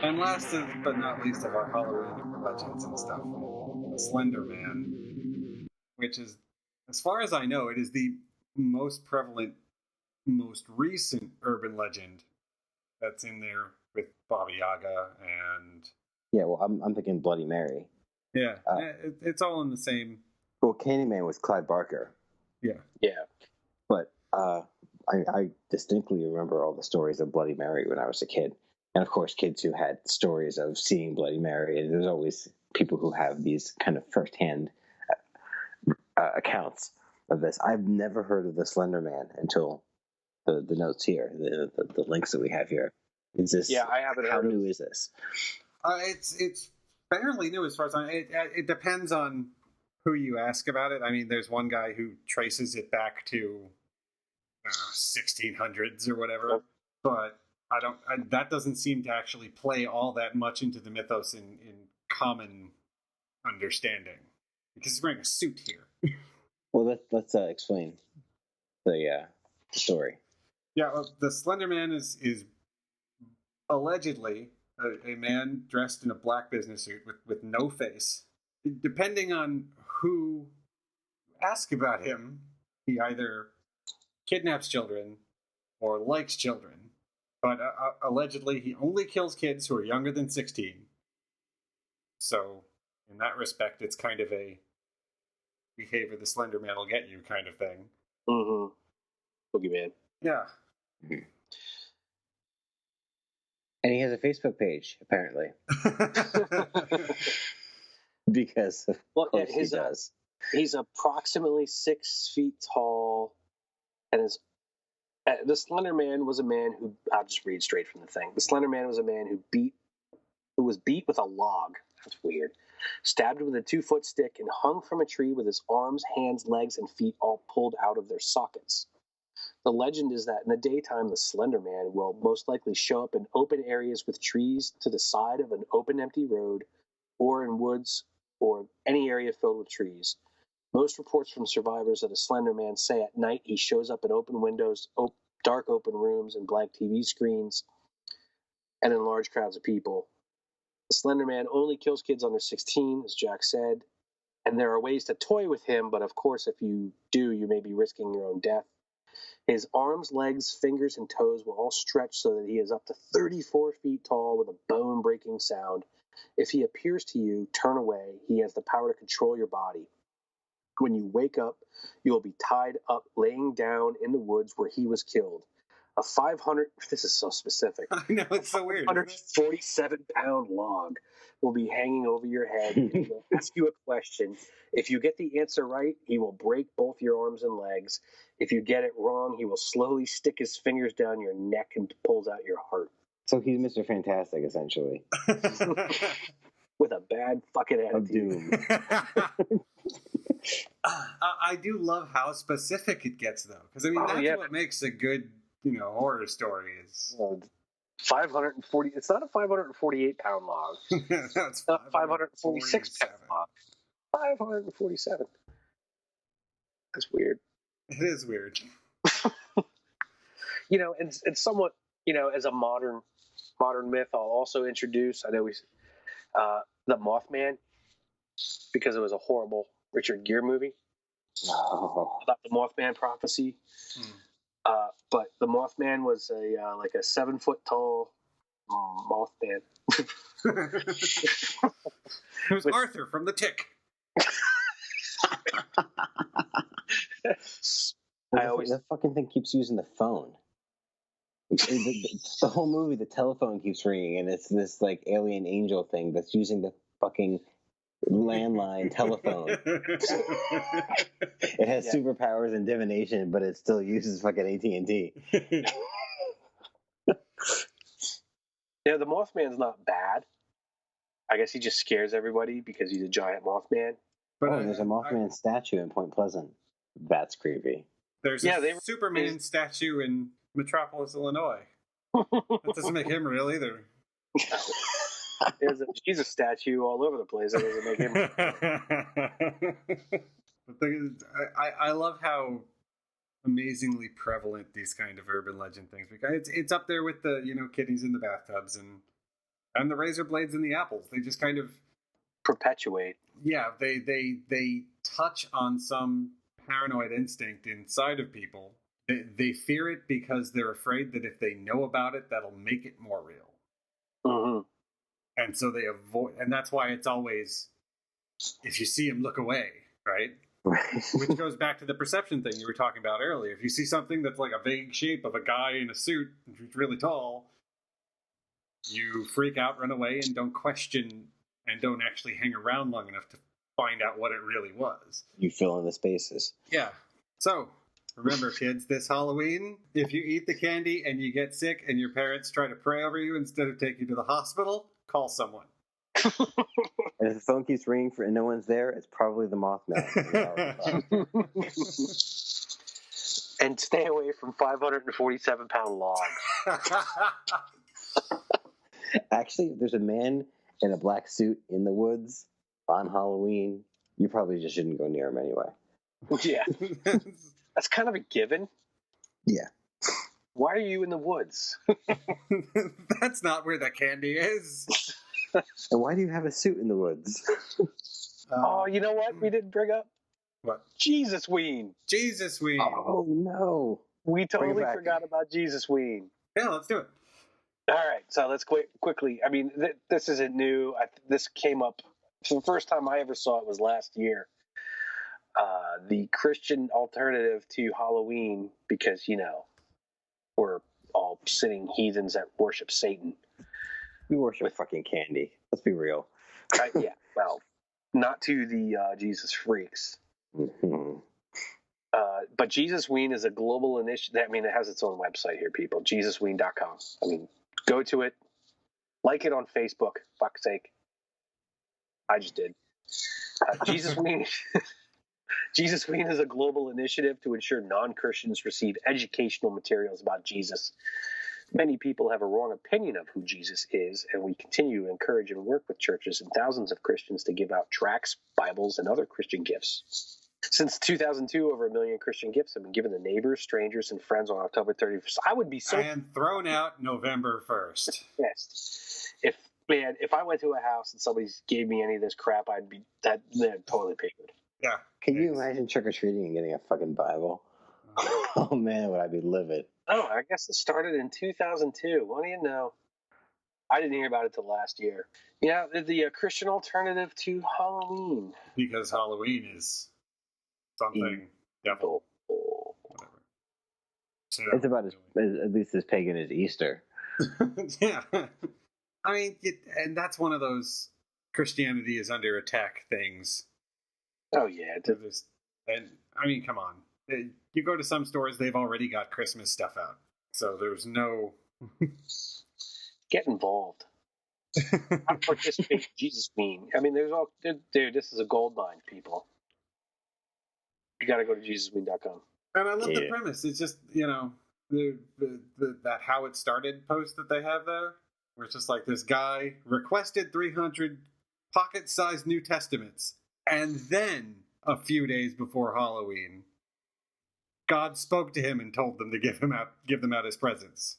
And last but not least of our Halloween legends and stuff, the Slender Man, which is, as far as I know, it is the most prevalent, most recent urban legend that's in there with Baba Yaga and Yeah, well, I'm thinking Bloody Mary. yeah, it's all in the same. Well, Candyman was Clive Barker. Yeah, Yeah. But I distinctly remember all the stories of Bloody Mary when I was a kid. And of course, kids who had stories of seeing Bloody Mary. And there's always people who have these kind of firsthand accounts of this. I've never heard of the Slender Man until the notes here, the links that we have here. Is this? Yeah, I haven't How heard new of. is this? it's fairly new as far as it depends on who you ask about it. I mean, there's one guy who traces it back to 1600s or whatever, but that doesn't seem to actually play all that much into the mythos in common understanding because he's wearing a suit here. Well, let's explain the story. Yeah, well, the Slender Man is allegedly a man dressed in a black business suit with no face. Depending on who ask about him, he either kidnaps children or likes children. But allegedly, he only kills kids who are younger than 16. So, in that respect, it's kind of a behavior the Slender Man will get you kind of thing. Mm-hmm. Boogeyman. Yeah. And he has a Facebook page, apparently. Because of course he does. He's approximately 6 feet tall, and the Slender Man was a man who, I'll just read straight from the thing. The Slender Man was a man who was beat with a log. That's weird. Stabbed with a 2-foot stick and hung from a tree with his arms, hands, legs, and feet all pulled out of their sockets. The legend is that in the daytime, the Slender Man will most likely show up in open areas with trees to the side of an open, empty road, or in woods, or any area filled with trees. Most reports from survivors of the Slender Man say at night he shows up in open windows, dark open rooms, and blank TV screens, and in large crowds of people. The Slender Man only kills kids under 16, as Jack said, and there are ways to toy with him, but of course, if you do, you may be risking your own death. His arms, legs, fingers, and toes will all stretch so that he is up to 34 feet tall with a bone-breaking sound. If he appears to you, turn away. He has the power to control your body. When you wake up, you will be tied up, laying down in the woods where he was killed. A 500, this is so specific. I know, it's so weird. 147-pound log will be hanging over your head and he will ask you a question. If you get the answer right, he will break both your arms and legs. If you get it wrong, he will slowly stick his fingers down your neck and pulls out your heart. So he's Mr. Fantastic, essentially. With a bad fucking attitude. Of doom. I do love how specific it gets, though, because I mean that's what makes a good, horror story is. 540. It's not a 548-pound log. It's not a 546-pound log. 547. That's weird. It is weird. It's somewhat, as a modern myth. I'll also introduce. I know the Mothman, because it was a horrible Richard Gere movie about the Mothman prophecy. But the Mothman was a 7-foot tall Mothman. It was Arthur from The Tick. The fucking thing keeps using the phone. The whole movie, the telephone keeps ringing, and it's this like alien angel thing that's using the fucking landline telephone. It has superpowers and divination, but it still uses fucking AT&T. The Mothman's not bad. I guess he just scares everybody because he's a giant Mothman. But there's a Mothman statue in Point Pleasant. That's creepy. There's a Superman statue in Metropolis, Illinois. That doesn't make him real either. There's a Jesus statue all over the place. That doesn't make him. I love how amazingly prevalent these kind of urban legend things become. It's up there with the kitties in the bathtubs and And the razor blades and the apples. They just kind of perpetuate. Yeah, they touch on some paranoid instinct inside of people. They fear it because they're afraid that if they know about it, that'll make it more real. Mm-hmm. And so they avoid, and that's why it's always, if you see him, look away, right? Which goes back to the perception thing you were talking about earlier. If you see something that's like a vague shape of a guy in a suit who's really tall, you freak out, run away, and don't question and don't actually hang around long enough to find out what it really was. You fill in the spaces. Yeah. So, remember, kids, this Halloween, if you eat the candy and you get sick and your parents try to pray over you instead of take you to the hospital, call someone. And if the phone keeps ringing and no one's there, it's probably the Mothman. And stay away from 547-pound logs. Actually, if there's a man in a black suit in the woods on Halloween, you probably just shouldn't go near him anyway. Yeah. That's kind of a given. Yeah. Why are you in the woods? That's not where the candy is. And why do you have a suit in the woods? Oh, you know what we didn't bring up? What? Jesus Ween. Jesus Ween. Oh, no. We totally forgot about Jesus Ween. Yeah, let's do it. All right, so let's quickly. I mean, this isn't new. This came up. So the first time I ever saw it was last year. The Christian alternative to Halloween, because, we're all sitting heathens that worship Satan. We worship fucking candy. Let's be real. Yeah, well, not to the Jesus freaks. Mm-hmm. But Jesus Ween is a global initiative. I mean, it has its own website here, people. JesusWeen.com. I mean, go to it. Like it on Facebook. Fuck's sake. I just did. Jesus Ween. Jesus Ween is a global initiative to ensure non-Christians receive educational materials about Jesus. Many people have a wrong opinion of who Jesus is, and we continue to encourage and work with churches and thousands of Christians to give out tracts, Bibles, and other Christian gifts. Since 2002, over 1 million Christian gifts have been given to neighbors, strangers, and friends on October 31st. I would be so... And thrown out November 1st. Yes. If I went to a house and somebody gave me any of this crap, they'd totally pay it. Yeah. Can you imagine trick-or-treating and getting a fucking Bible? Oh, man, would I be livid. Oh, I guess it started in 2002. What do you know? I didn't hear about it till last year. Yeah, the Christian alternative to Halloween. Because Halloween is something devil. Whatever. So, it's about at least as pagan as Easter. Yeah. I mean, and that's one of those Christianity is under attack things. Oh, yeah. And I mean, come on. You go to some stores, they've already got Christmas stuff out. So there's no... Get involved. I participate in Jesus Ween. I mean, dude, this is a gold mine, people. You got to go to JesusWeen.com. And I love the premise. It's just, that how it started post that they have there, where it's just like this guy requested 300 pocket-sized New Testaments, and then a few days before Halloween, God spoke to him and told them to give them out as presents.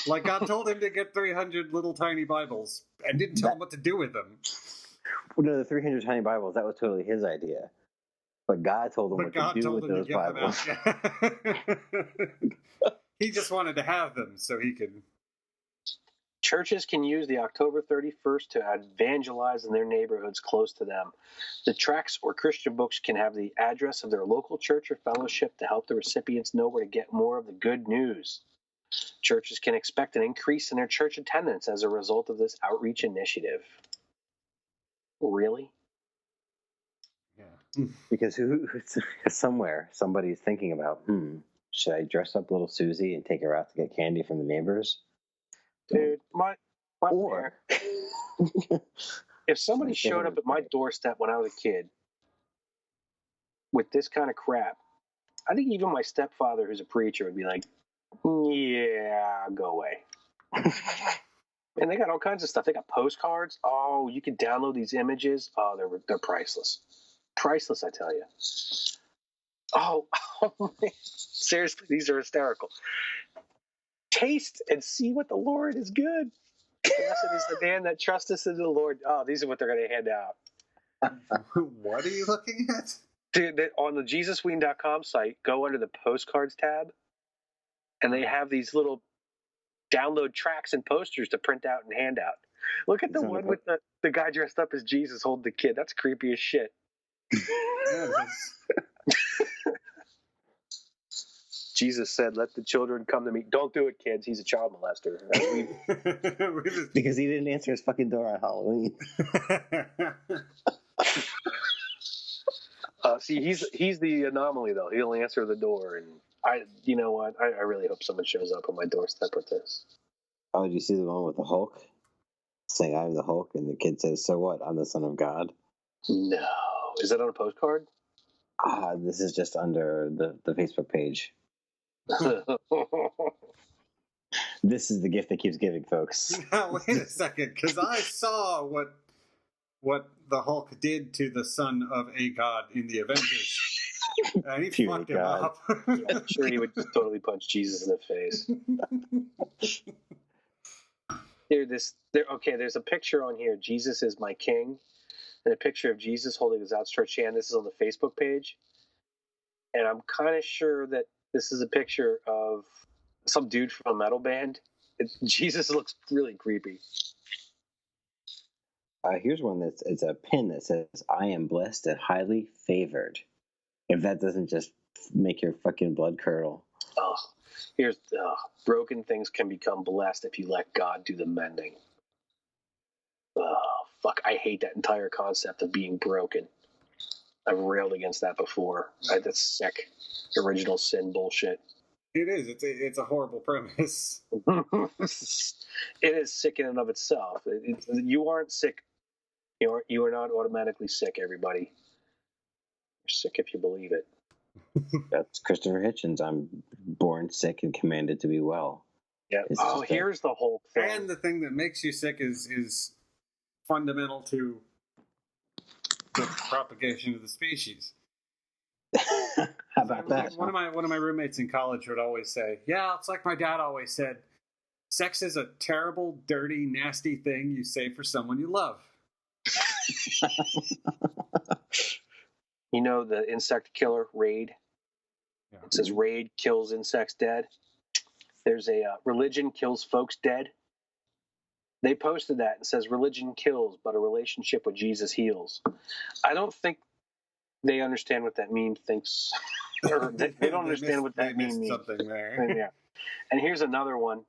Like God told him to get 300 little tiny Bibles and didn't tell him what to do with them. Well, no, the 300 tiny Bibles, that was totally his idea. But God told him what to do with those Bibles. He just wanted to have them so he could... Churches can use the October 31st to evangelize in their neighborhoods close to them. The tracts or Christian books can have the address of their local church or fellowship to help the recipients know where to get more of the good news. Churches can expect an increase in their church attendance as a result of this outreach initiative. Really? Yeah. Because somewhere somebody's thinking about, should I dress up little Susie and take her out to get candy from the neighbors? Dude, or if somebody showed up at my doorstep when I was a kid with this kind of crap, I think even my stepfather, who's a preacher, would be like, yeah, go away. And they got all kinds of stuff. They got postcards. Oh, you can download these images. Oh, they're priceless. Priceless, I tell you. Oh man. Seriously, these are hysterical. Taste and see what the Lord is good. Blessed is the man that trusteth in the Lord. Oh, these are what they're going to hand out. What are you looking at? Dude, on the JesusWeen.com site, go under the postcards tab, and they have these little download tracks and posters to print out and hand out. Look at the one with the guy dressed up as Jesus holding the kid. That's creepy as shit. Yeah, Jesus said, "Let the children come to me." Don't do it, kids. He's a child molester. Because he didn't answer his fucking door on Halloween. See, he's the anomaly though. He'll answer the door, and you know what? I really hope someone shows up on my doorstep with this. Oh, did you see the one with the Hulk? Saying I'm the Hulk, and the kid says, "So what? I'm the Son of God." No, is that on a postcard? This is just under the Facebook page. This is the gift that keeps giving, folks. Now, wait a second, because I saw what the Hulk did to the son of a god in the Avengers. And he Pure fucked him God. up. I'm sure he would just totally punch Jesus in the face. There's a picture on here. Jesus is my king, and a picture of Jesus holding his outstretched hand. This is on the Facebook page, and I'm kind of sure that this is a picture of some dude from a metal band. Jesus looks really creepy. Here's one it's a pin that says, "I am blessed and highly favored." If that doesn't just make your fucking blood curdle. Broken things can become blessed if you let God do the mending. Oh, fuck. I hate that entire concept of being broken. I've railed against that before. That's sick. Original sin bullshit. It is. It's a horrible premise. It is sick in and of itself. You aren't sick. You are not automatically sick, everybody. You're sick if you believe it. That's Christopher Hitchens. I'm born sick and commanded to be well. Yeah. Here's the whole thing. And the thing that makes you sick is fundamental to the propagation of the species. How about that? One of my roommates in college would always say, "Yeah, it's like my dad always said, sex is a terrible, dirty, nasty thing you say for someone you love." You know the insect killer Raid? Yeah. It says Raid kills insects dead. There's a religion kills folks dead. They posted that and says religion kills, but a relationship with Jesus heals. I don't think they understand what that meme thinks. Or they don't understand what that meme means. Something there. Yeah. And here's another one.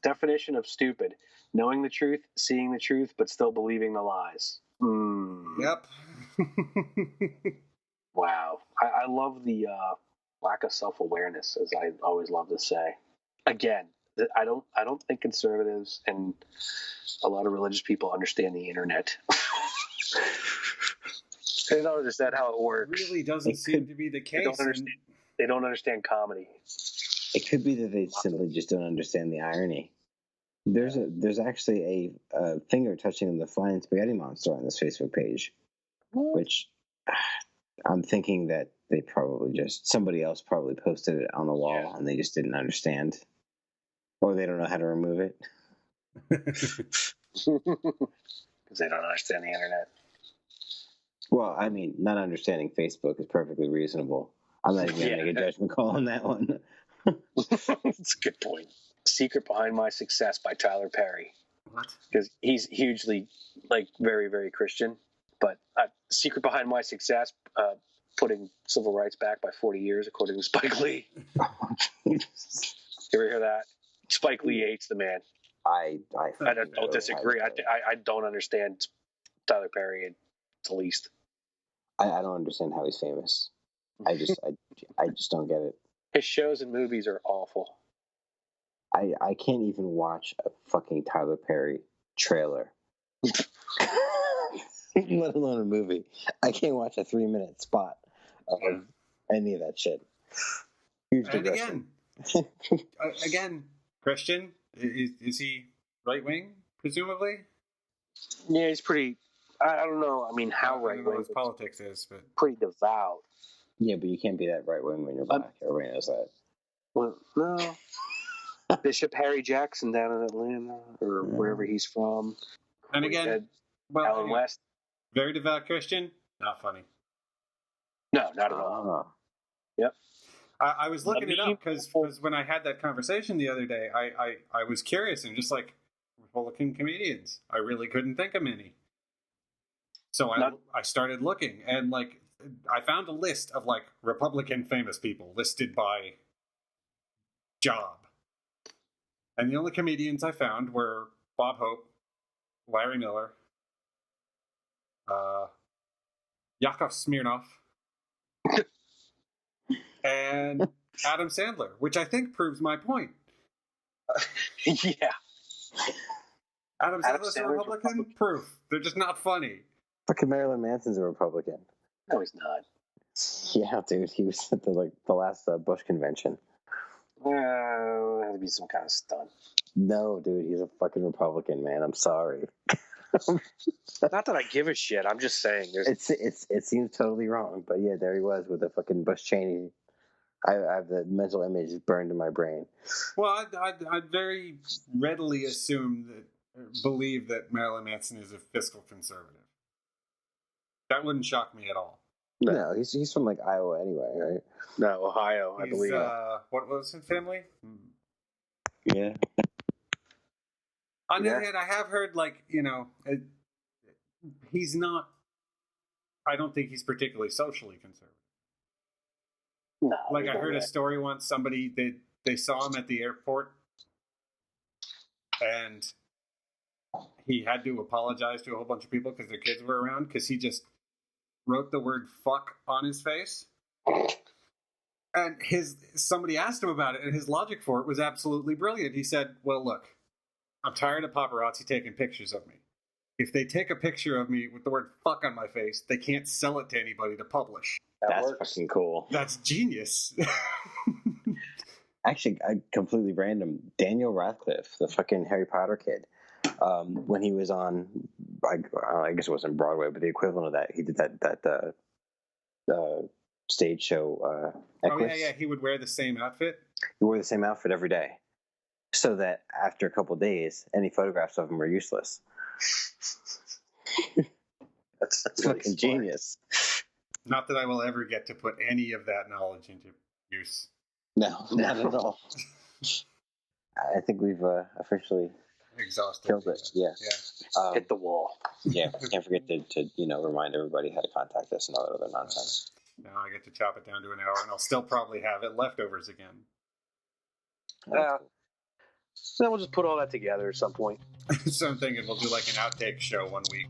Definition of stupid: knowing the truth, seeing the truth, but still believing the lies. Yep. Wow. I love the lack of self-awareness, as I always love to say. Again, I don't think conservatives and a lot of religious people understand the internet. They don't understand how it works. It really doesn't seem to be the case. They don't understand comedy. It could be that they simply just don't understand the irony. There's actually a finger touching the flying spaghetti monster on this Facebook page, which I'm thinking that they probably somebody else probably posted it on the wall and they just didn't understand, or they don't know how to remove it because they don't understand the internet. Well, I mean, not understanding Facebook is perfectly reasonable. I'm not even going to make a judgment call on that one. That's a good point. Secret Behind My Success by Tyler Perry. What? Because he's hugely, very, very Christian. But Secret Behind My Success, putting civil rights back by 40 years, according to Spike Lee. You ever hear that? Spike Lee hates the man. I don't disagree. I don't understand Tyler Perry at the least. I don't understand how he's famous. I just don't get it. His shows and movies are awful. I can't even watch a fucking Tyler Perry trailer, let alone a movie. I can't watch a 3-minute spot of any of that shit. Huge digression. And again, Christian, is he right wing, presumably? Yeah, he's pretty. I don't know. I mean, how right wing his politics is, but pretty devout. Yeah, but you can't be that right wing when you're black. Everybody knows that. Well, no. Bishop Harry Jackson down in Atlanta or wherever he's from. And again, well, Alan West. Very devout Christian, not funny. No, not at all. Yep. I was looking it up because when I had that conversation the other day, I was curious and just like Republican comedians. I really couldn't think of many. So I started looking and like I found a list of like Republican famous people listed by job. And the only comedians I found were Bob Hope, Larry Miller, Yakov Smirnoff, and Adam Sandler, which I think proves my point. Yeah. Adam Sandler's a Republican? Proof. They're just not funny. Fucking Marilyn Manson's a Republican. No, he's not. Yeah, dude. He was at the last Bush convention. It had to be some kind of stunt. No, dude. He's a fucking Republican, man. I'm sorry. Not that I give a shit. I'm just saying. It seems totally wrong, but yeah, there he was with the fucking Bush Cheney. I have the mental image burned in my brain. Well, I'd very readily believe that Marilyn Manson is a fiscal conservative. That wouldn't shock me at all. No, he's from like Iowa anyway, right? No, Ohio, I believe. What was his family? Yeah. On the other hand, I have heard like he's not. I don't think he's particularly socially conservative. No, like I heard a story once. Somebody they saw him at the airport, and he had to apologize to a whole bunch of people because their kids were around because he just wrote the word "fuck" on his face. And somebody asked him about it, and his logic for it was absolutely brilliant. He said, "Well, look, I'm tired of paparazzi taking pictures of me. If they take a picture of me with the word fuck on my face, they can't sell it to anybody to publish." That's fucking cool. That's genius. Actually, completely random. Daniel Radcliffe, the fucking Harry Potter kid, when he was on, I guess it wasn't Broadway, but the equivalent of that, he did that stage show. Equus. Yeah. He would wear the same outfit. He wore the same outfit every day, so that after a couple of days, any photographs of him were useless. That's really fucking genius. Not that I will ever get to put any of that knowledge into use. No, not at all. I think we've officially exhausted. Killed it. Yeah. Hit the wall. Yeah. Can't forget to remind everybody how to contact us and all that other nonsense. Now I get to chop it down to an hour, and I'll still probably have it leftovers again. So we'll just put all that together at some point. So I'm thinking we'll do like an outtake show one week.